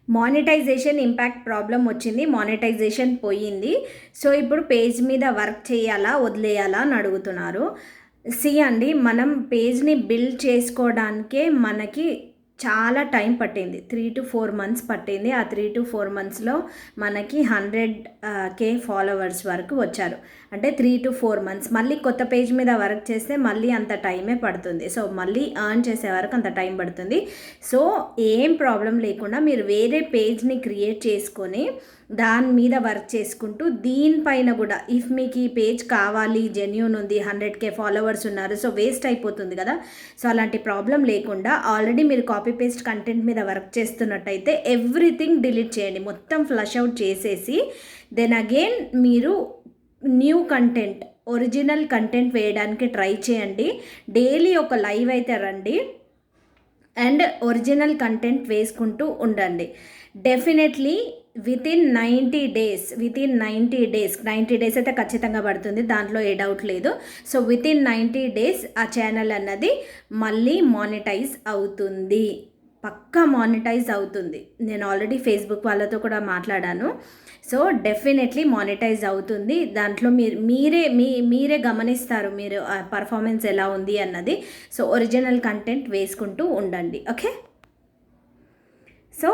Monetisation impact problem వచ్చింది, monetisation పోయింది. So ఇప్పుడు పేజ్ మీద వర్క్ చేయాలా వదిలేయాలా అని అడుగుతున్నారు. అండి, మనం పేజ్ని బిల్డ్ చేసుకోవడానికే మనకి చాలా టైం పట్టింది. 3 to 4 months పట్టింది. ఆ 3 to 4 monthsలో మనకి 100K ఫాలోవర్స్ వరకు వచ్చారు. అంటే 3 to 4 months. మళ్ళీ కొత్త పేజ్ మీద వర్క్ చేస్తే మళ్ళీ అంత టైమే పడుతుంది. సో మళ్ళీ ఎర్న్ చేసే వరకు అంత టైం పడుతుంది. సో ఏం ప్రాబ్లం లేకుండా మీరు వేరే పేజ్ని క్రియేట్ చేసుకొని దాని మీద వర్క్ చేసుకుంటూ దీనిపైన కూడా ఇఫ్ మీకు ఈ పేజ్ కావాలి, జెన్యూన్ ఉంది, 100K ఫాలోవర్స్ ఉన్నారు, సో వేస్ట్ అయిపోతుంది కదా. సో అలాంటి ప్రాబ్లం లేకుండా ఆల్రెడీ మీరు కాపీ పేస్ట్ కంటెంట్ మీద వర్క్ చేస్తున్నట్టయితే ఎవ్రీథింగ్ డిలీట్ చేయండి, మొత్తం ఫ్లష్ అవుట్ చేసేసి దెన్ అగైన్ మీరు న్యూ కంటెంట్, ఒరిజినల్ కంటెంట్ వేయడానికి ట్రై చేయండి. డైలీ ఒక లైవ్ అయితే రండి అండ్ ఒరిజినల్ కంటెంట్ వేసుకుంటూ ఉండండి. డెఫినెట్లీ వితిన్ 90 days 90 days అయితే ఖచ్చితంగా పడుతుంది, దాంట్లో ఏ డౌట్ లేదు. సో వితిన్ 90 days ఆ ఛానల్ అన్నది మళ్ళీ మానిటైజ్ అవుతుంది, పక్కా మానిటైజ్ అవుతుంది. నేను ఆల్రెడీ ఫేస్బుక్ వాళ్ళతో కూడా మాట్లాడాను. సో డెఫినెట్లీ మానిటైజ్ అవుతుంది. దాంట్లో మీరే గమనిస్తారు మీరు పర్ఫార్మెన్స్ ఎలా ఉంది అన్నది. సో ఒరిజినల్ కంటెంట్ వేసుకుంటూ ఉండండి. Okay, so